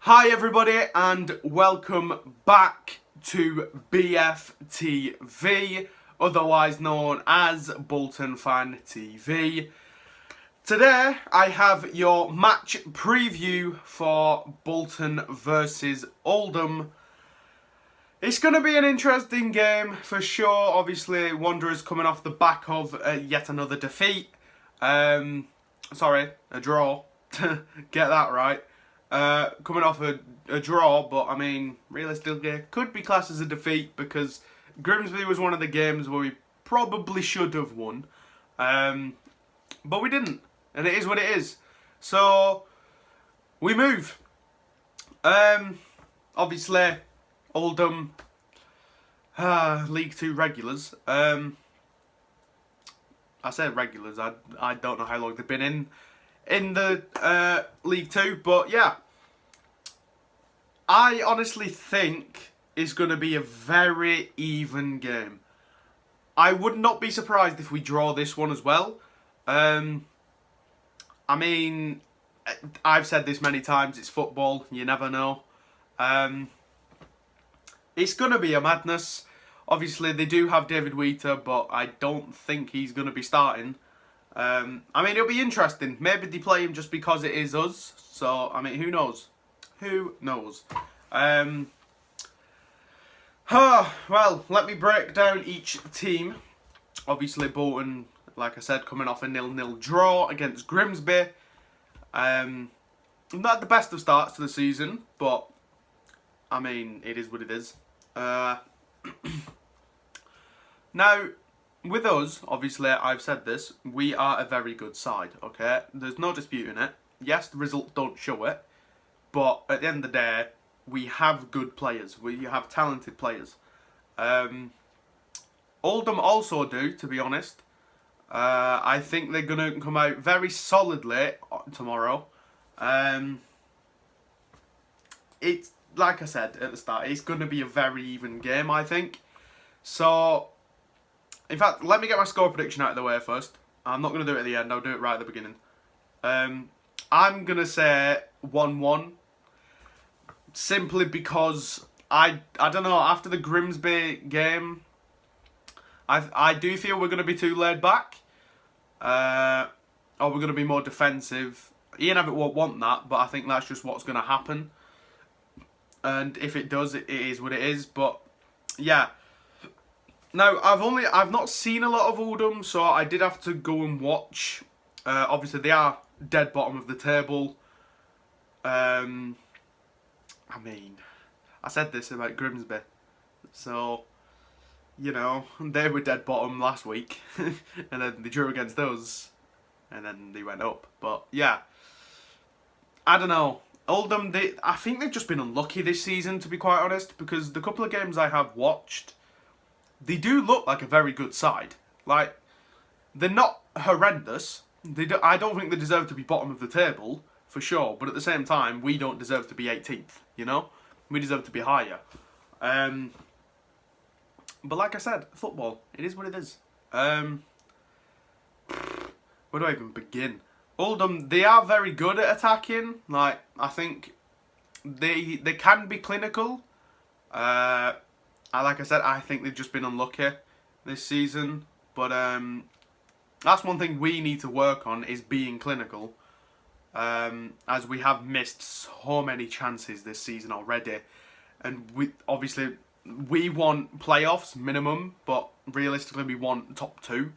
Hi everybody and welcome back to BFTV, otherwise known as Bolton Fan TV. Today I have your match preview for Bolton versus Oldham. It's going to be an interesting game for sure. Obviously Wanderers coming off the back of yet another defeat. Sorry, a draw. Get that right. Coming off a draw, but I mean, realistically, it could be classed as a defeat because Grimsby was one of the games where we probably should have won, but we didn't, and it is what it is. So we move. Obviously, Oldham, League Two regulars. I said regulars. I don't know how long they've been in the League Two, but yeah, I honestly think it's going to be a very even game. I would not be surprised if we draw this one as well. I mean, I've said this many times, it's football, you never know. It's going to be a madness. Obviously, they do have David Wheater, but I don't think he's going to be starting. I mean, it'll be interesting. Maybe they play him just because it is us. So, I mean, who knows? Who knows? Well, let me break down each team. Obviously, Bolton, like I said, coming off a 0-0 draw against Grimsby. Not the best of starts to the season, but, I mean, it is what it is. Now, with us, obviously, I've said this, we are a very good side, okay? There's no disputing it. Yes, the results don't show it, but at the end of the day, we have good players. We have talented players. Oldham also do, to be honest. I think they're going to come out very solidly tomorrow. It's, like I said at the start, it's going to be a very even game, I think. So, in fact, let me get my score prediction out of the way first. I'm not going to do it at the end, I'll do it right at the beginning. I'm going to say 1-1. Simply because, I don't know, after the Grimsby game, I do feel we're going to be too laid back. Or we're going to be more defensive. Ian Abbott won't want that, but I think that's just what's going to happen. And if it does, it is what it is. But, yeah. Now, I've not seen a lot of Oldham, so I did have to go and watch. Obviously, they are dead bottom of the table. I mean, I said this about Grimsby. So, you know, they were dead bottom last week. And then they drew against us. And then they went up. But, yeah. I don't know. Oldham, I think they've just been unlucky this season, to be quite honest. Because the couple of games I have watched, they do look like a very good side. Like, they're not horrendous. I don't think they deserve to be bottom of the table, for sure. But at the same time, we don't deserve to be 18th, you know? We deserve to be higher. But like I said, football, it is what it is. Where do I even begin? Oldham, they are very good at attacking. Like, I think they can be clinical. Like I said, I think they've just been unlucky this season. But that's one thing we need to work on, is being clinical. As we have missed so many chances this season already. And we want playoffs minimum, but realistically we want top 2.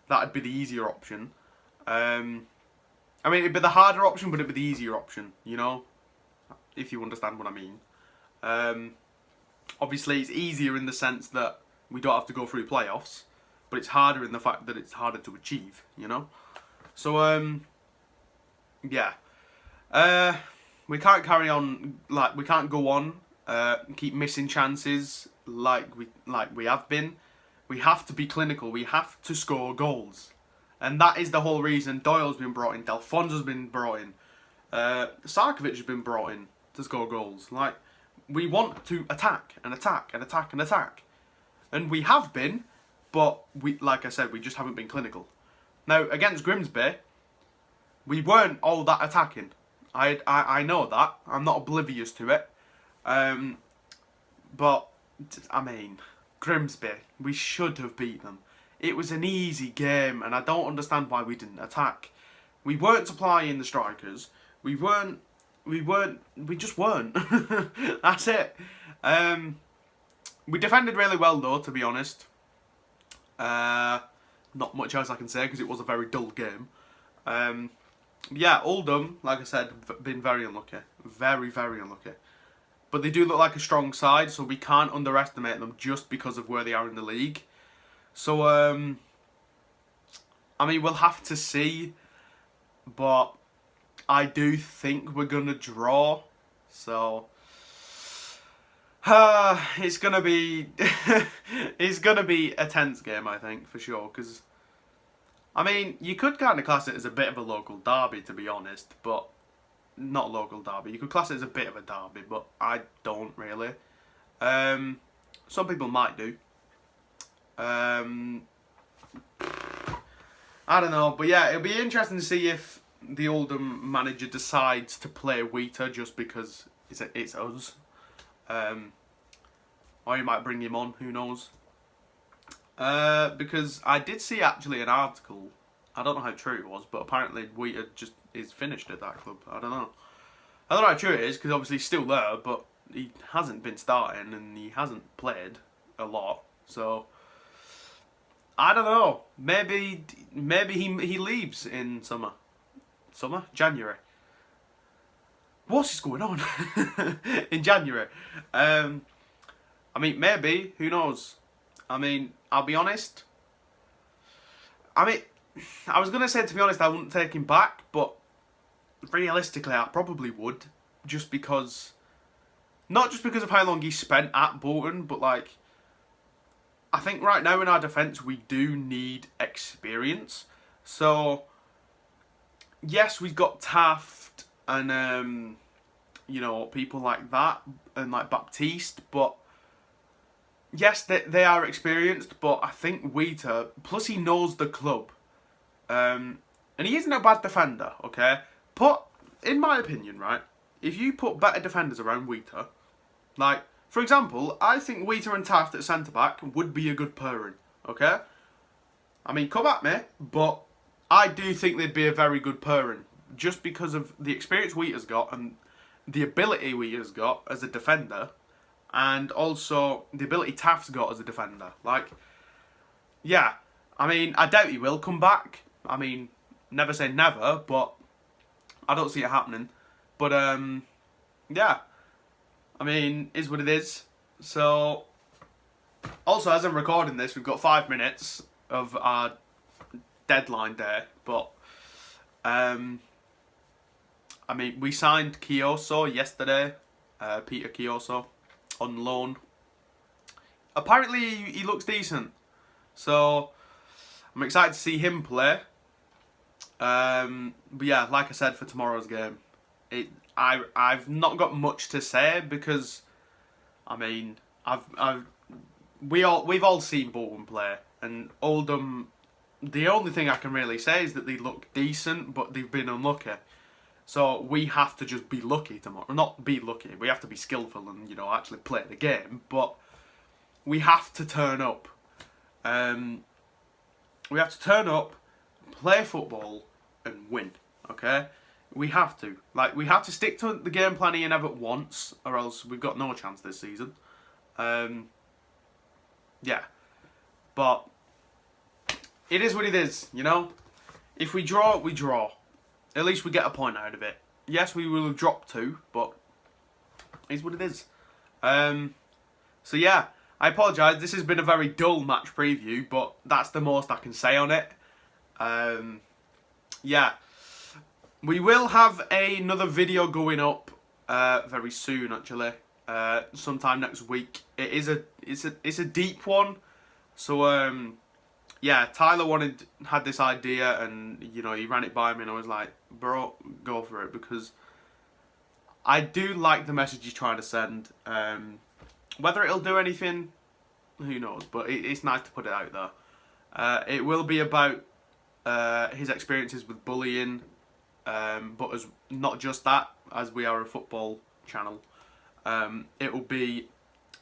That'd be the easier option. I mean, it'd be the harder option, but it'd be the easier option, you know? If you understand what I mean. Obviously, it's easier in the sense that we don't have to go through playoffs, but it's harder in the fact that it's harder to achieve, you know? So, yeah. We can't carry on, like, we can't go on, keep missing chances like we have been. We have to be clinical. We have to score goals. And that is the whole reason Doyle's been brought in, Delfonso's been brought in, Sarkovic has been brought in to score goals. Like, we want to attack and attack and attack and attack. And we have been, but like I said, we just haven't been clinical. Now, against Grimsby, we weren't all that attacking. I know that. I'm not oblivious to it. But, I mean, Grimsby, we should have beat them. It was an easy game, and I don't understand why we didn't attack. We weren't supplying the strikers. We just weren't. That's it. We defended really well, though, to be honest. Not much else I can say, because it was a very dull game. Yeah, Oldham, like I said, been very unlucky. Very, very unlucky. But they do look like a strong side, so we can't underestimate them just because of where they are in the league. So, I mean, we'll have to see. But I do think we're going to draw. So, it's going to be it's going to be a tense game, I think, for sure. Because, I mean, you could kind of class it as a bit of a local derby, to be honest. But not local derby. You could class it as a bit of a derby, but I don't really. Some people might do. I don't know, but yeah, it'll be interesting to see if the Oldham manager decides to play Wheater just because it's us. Or he might bring him on, who knows. Because I did see actually an article, I don't know how true it was, but apparently Wheater just is finished at that club. I don't know how true it is, because obviously he's still there, but he hasn't been starting and he hasn't played a lot, so I don't know. Maybe he leaves in summer. January. What's going on? In January. I mean, maybe. Who knows? I mean, I'll be honest. I mean, I was going to say, to be honest, I wouldn't take him back, but realistically, I probably would. Just because... Not just because of how long he spent at Bolton, but like... I think right now in our defence, we do need experience. So, yes, we've got Taft and, you know, people like that, and like Baptiste, but yes, they are experienced, but I think Wheater, plus he knows the club, and he isn't a bad defender, okay? But, in my opinion, right, if you put better defenders around Wheater, like... For example, I think Wheater and Taft at centre-back would be a good pairing, okay? I mean, come at me, but I do think they'd be a very good pairing, just because of the experience Wheater's got and the ability Wheater's got as a defender, and also the ability Taft's got as a defender. Like, yeah, I mean, I doubt he will come back. I mean, never say never, but I don't see it happening. But, yeah. I mean, is what it is. So, also, as I'm recording this, we've got 5 minutes of our deadline day. But, I mean, we signed Kioso yesterday. Peter Kioso, on loan. Apparently, he looks decent. So, I'm excited to see him play. But yeah, like I said, for tomorrow's game, I've not got much to say because, I mean, we've all seen Bolton play, and Oldham. The only thing I can really say is that they look decent, but they've been unlucky. So we have to just be lucky tomorrow. Not be lucky. We have to be skillful and, you know, actually play the game. But we have to turn up. We have to turn up, play football, and win. Okay. We have to. Like, we have to stick to the game plan Ian Evatt wants, or else we've got no chance this season. Yeah. But it is what it is, you know? If we draw, we draw. At least we get a point out of it. Yes, we will have dropped 2, but it's what it is. So yeah, I apologise. This has been a very dull match preview, but that's the most I can say on it. Yeah. We will have another video going up very soon, actually. Sometime next week. It's a deep one. So yeah, Tyler had this idea, and you know, he ran it by me, and I was like, bro, go for it, because I do like the message he's trying to send. Whether it'll do anything, who knows? But it's nice to put it out there. It will be about his experiences with bullying. but as not just that, as we are a football channel, it will be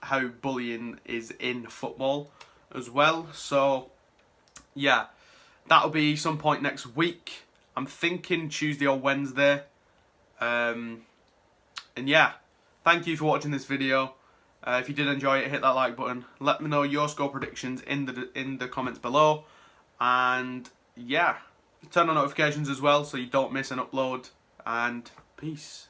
how bullying is in football as well. So yeah, that'll be some point next week. I'm thinking Tuesday or Wednesday. And yeah, thank you for watching this video. If you did enjoy it, hit that like button. Let me know your score predictions in the comments below. And yeah, turn on notifications as well so you don't miss an upload. And peace.